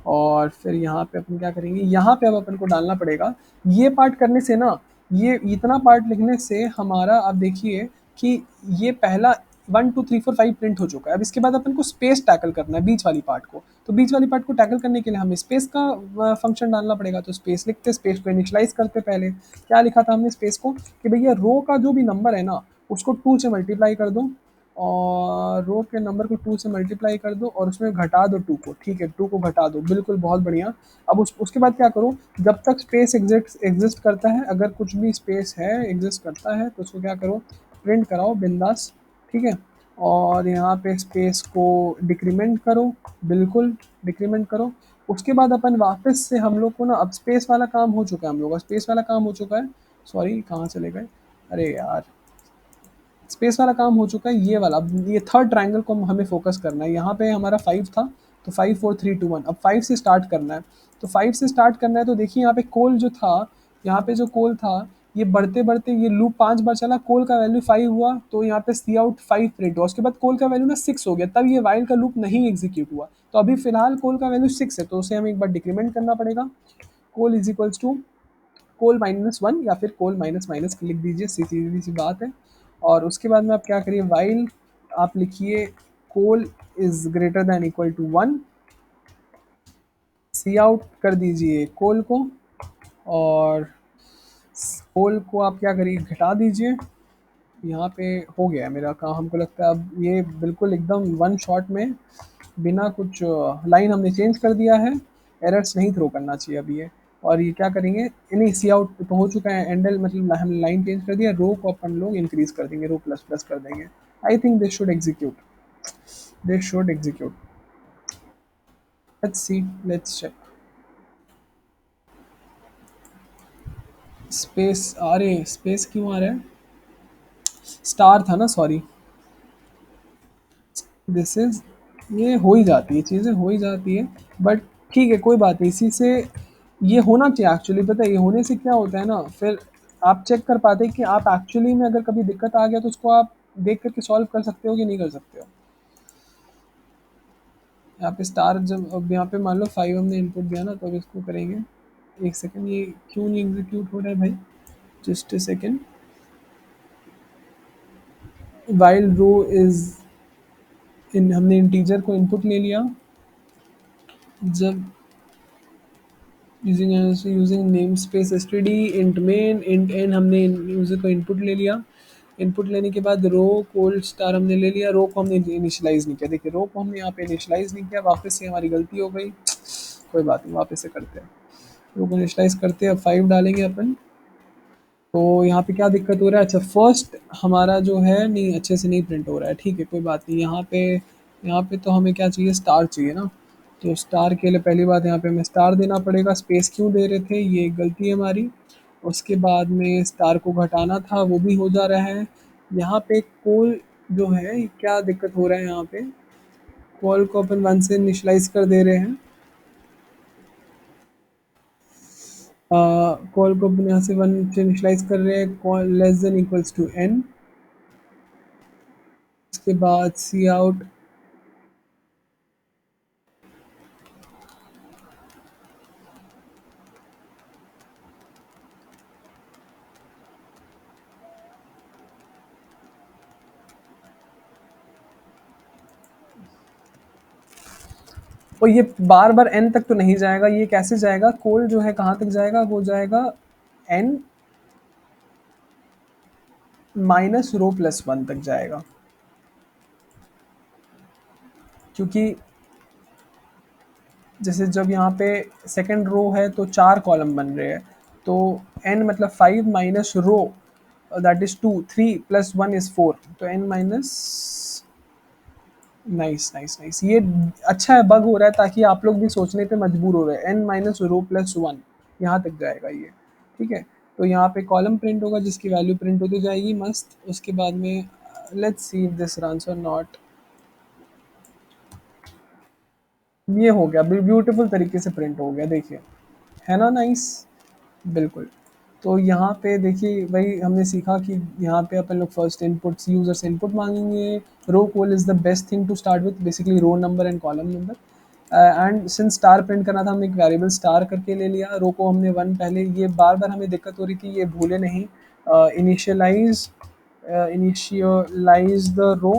और फिर यहाँ पे अपन क्या करेंगे, यहाँ पे अब अपन को डालना पड़ेगा। ये पार्ट करने से ना, ये इतना पार्ट लिखने से हमारा, आप देखिए कि ये पहला 1 2 3 4 5 प्रिंट हो चुका है। अब इसके बाद अपन को स्पेस टैकल करना है बीच वाली पार्ट को। तो बीच वाली पार्ट को टैकल करने के लिए हमें स्पेस का फंक्शन डालना पड़ेगा। तो स्पेस लिखते, स्पेस को इनिशलाइज करते। पहले क्या लिखा था हमने स्पेस को कि भैया रो का जो भी नंबर है ना उसको 2 से मल्टीप्लाई कर दो, और रो के नंबर को 2 से मल्टीप्लाई कर दो और उसमें घटा दो 2 को। ठीक है, 2 को घटा दो, बिल्कुल, बहुत बढ़िया। अब उसके बाद क्या करो, जब तक स्पेस एग्जिस्ट करता है, अगर कुछ भी स्पेस है एग्जिस्ट करता है तो उसको क्या करो, प्रिंट कराओ बिंदास। ठीक है, और यहाँ पे स्पेस को डिक्रीमेंट करो, बिल्कुल डिक्रीमेंट करो। उसके बाद अपन वापस से, हम लोग को ना अब स्पेस वाला काम हो चुका है, हम लोग का स्पेस वाला काम हो चुका है। सॉरी, कहाँ चले गए, अरे यार, स्पेस वाला काम हो चुका है, ये वाला। अब ये थर्ड ट्रायंगल को हमें फोकस करना है। यहाँ पे हमारा 5 था, तो 5 4 3 2 1, अब 5 से स्टार्ट करना है। तो 5 से स्टार्ट करना है, तो देखिए यहाँ पे कोल जो था, यहाँ पे जो कोल था, ये बढ़ते बढ़ते ये लूप 5 बार चला, कोल का वैल्यू 5 हुआ, तो यहाँ पे सी आउट 5 प्रिंट हुआ। उसके बाद कोल का वैल्यू ना 6 हो गया, तब ये वाइल का लूप नहीं एग्जीक्यूट हुआ। तो अभी फिलहाल कोल का वैल्यू 6 है, तो उसे हमें एक बार डिक्रीमेंट करना पड़ेगा। कोल इज इक्वल्स टू कोल-1 या फिर कोल माइनस माइनस लिख दीजिए, सीधी सी बात है। और उसके बाद में आप क्या करिए, वाइल आप लिखिए col is greater than equal to 1, cout कर दीजिए कोल को, और कोल को आप क्या करिए, घटा दीजिए। यहाँ पे हो गया है मेरा काम, हमको लगता है अब ये बिल्कुल एकदम वन शॉट में, बिना कुछ लाइन हमने चेंज कर दिया है, एरर्स नहीं थ्रो करना चाहिए अभी ये। और ये क्या करेंगे, नहीं सी आउट तो हो चुका है, एंडल मतलब हम लाइन चेंज कर दिया, रो को अपन लोग इंक्रीज कर देंगे, रो प्लस प्लस कर देंगे। I think this should execute, this should execute. Let's see, let's check. Space, अरे स्पेस क्यों आ रहा है, स्टार था ना, सॉरी। दिस इज, ये हो ही जाती है, चीज़ें हो ही जाती है, बट ठीक है, कोई बात नहीं। इसी से ये होना चाहिए एक्चुअली, पता है ये होने से क्या होता है ना, फिर आप चेक कर पाते हैं कि आप एक्चुअली में अगर कभी दिक्कत आ गया तो उसको आप देख करके सॉल्व कर सकते हो कि नहीं कर सकते हो। यहाँ पे स्टार, जब अब यहाँ पे मान लो 5 हमने इनपुट दिया ना, तो अब इसको करेंगे। एक सेकंड, ये क्यों नहीं एग्जीक्यूट हो रहा है भाई, just a second. While row is n, हमने इंटीजर को इनपुट ले लिया, जब using name space std int main int n, हमने यूजर को इनपुट ले लिया। इनपुट लेने के बाद रो कोल्ड स्टार हमने ले लिया, रो को हमने इनिशियलाइज नहीं किया। देखिए रो को हमने यहाँ पे इनिशियलाइज नहीं किया, वापस से हमारी गलती हो गई, कोई बात नहीं, वापस से करते हैं। रो को इनिशियलाइज करते हैं, अब 5 डालेंगे अपन। तो यहाँ पे क्या दिक्कत हो रहा है, अच्छा फर्स्ट हमारा जो है नहीं अच्छे से नहीं प्रिंट हो रहा है, ठीक है कोई बात नहीं। यहाँ पे तो हमें क्या चाहिए, स्टार चाहिए ना। तो स्टार के लिए पहली बात, यहाँ पे हमें स्टार देना पड़ेगा, स्पेस क्यों दे रहे थे, ये एक गलती है हमारी। उसके बाद में स्टार को घटाना था, वो भी हो जा रहा है। यहाँ पे कोल जो है, क्या दिक्कत हो रहा है यहाँ पे, कॉल को अपन 1 से इनिशियलाइज कर दे रहे हैं, कॉल को अपन यहाँ से 1 से इनिशियलाइज कर रहे हैं, col less than equals to n। उसके बाद सी आउट, और ये बार बार n तक तो नहीं जाएगा, ये कैसे जाएगा, कोल जो है कहाँ तक जाएगा, वो जाएगा n माइनस रो प्लस 1 तक जाएगा। क्योंकि जैसे जब यहाँ पे सेकंड रो है तो 4 कॉलम बन रहे हैं, तो n मतलब 5 minus rho, that is 2, 3 plus 1 is 4, तो n minus, nice nice nice, ये अच्छा है, बग हो रहा है ताकि आप लोग भी सोचने पे मजबूर हो रहे हैं। n माइनस रो प्लस 1 यहाँ तक जाएगा ये, ठीक है। तो यहाँ पे कॉलम प्रिंट होगा जिसकी वैल्यू प्रिंट होती जाएगी मस्त। उसके बाद में let's see if this runs और नॉट। ये हो गया, ब्यूटीफुल तरीके से प्रिंट हो गया, देखिए, है ना नाइस। बिल्कुल। तो यहाँ पे देखिए वही हमने सीखा कि यहाँ पे अपन लोग फर्स्ट इनपुट्स यूजर से इनपुट मांगेंगे। Row col is the best thing to start with, basically row number and column number. And since star print करना था हमने एक वेरिएबल स्टार करके ले लिया। रो को हमने वन पहले, ये बार बार हमें दिक्कत हो रही थी, ये भूले नहीं। Initialize initialize the row.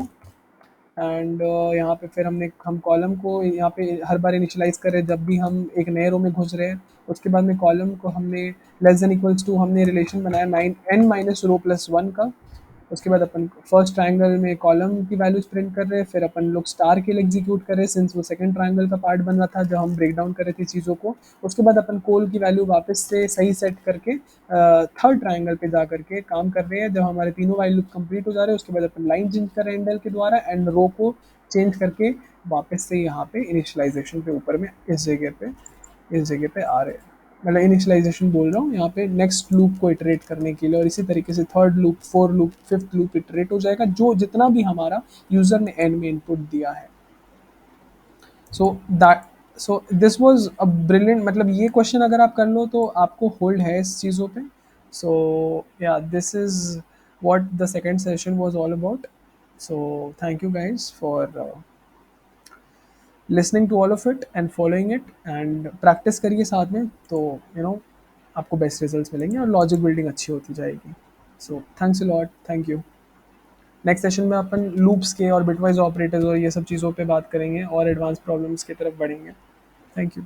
And यहाँ पे फिर हम कॉलम को यहाँ पे हर बार इनिशियलाइज कर रहे हैं जब भी हम एक नए रो में घुस रहे हैं। उसके बाद में कॉलम को हमने लेस देन इक्वल्स टू हमने रिलेशन बनाया nine n minus row plus one का। उसके बाद अपन फर्स्ट ट्रायंगल में कॉलम की वैल्यूज प्रिंट कर रहे हैं, फिर अपन लोग स्टार के लिए एग्जीक्यूट कर रहे हैं सिंस वो सेकंड ट्रायंगल का पार्ट बन रहा था जब हम ब्रेक डाउन कर रहे थे चीज़ों को। उसके बाद अपन कोल की वैल्यू वापस से सही सेट करके थर्ड ट्रायंगल पे जा करके काम कर रहे हैं। जब हमारे तीनों वैल्यू कंप्लीट हो जा रहे हैं उसके बाद अपन लाइन चेंज कर रहे हैं एंडल के द्वारा, एंड रो को चेंज करके वापस से यहाँ पे इनिशियलाइजेशन पे ऊपर में इस जगह पे आ रहे हैं। मतलब इनिशियलाइजेशन बोल रहा हूँ यहाँ पे नेक्स्ट लूप को इटरेट करने के लिए, और इसी तरीके से third loop, for loop, fifth loop iterate हो जाएगा जो जितना भी हमारा यूजर ने एंड में इनपुट दिया है। So that so this was a brilliant, मतलब ये क्वेश्चन अगर आप कर लो तो आपको होल्ड है इस चीज़ों पे। So yeah this is what the second session was all about. So thank you guys for listening to all of it and following it, and practice करिए साथ में तो आपको बेस्ट रिजल्ट्स मिलेंगे और लॉजिक बिल्डिंग अच्छी होती जाएगी। So thanks a lot, thank you. Next session में अपन लूप्स के और बिटवाइज ऑपरेटर्स और ये सब चीज़ों पे बात करेंगे और एडवांस प्रॉब्लम्स की तरफ बढ़ेंगे। Thank you.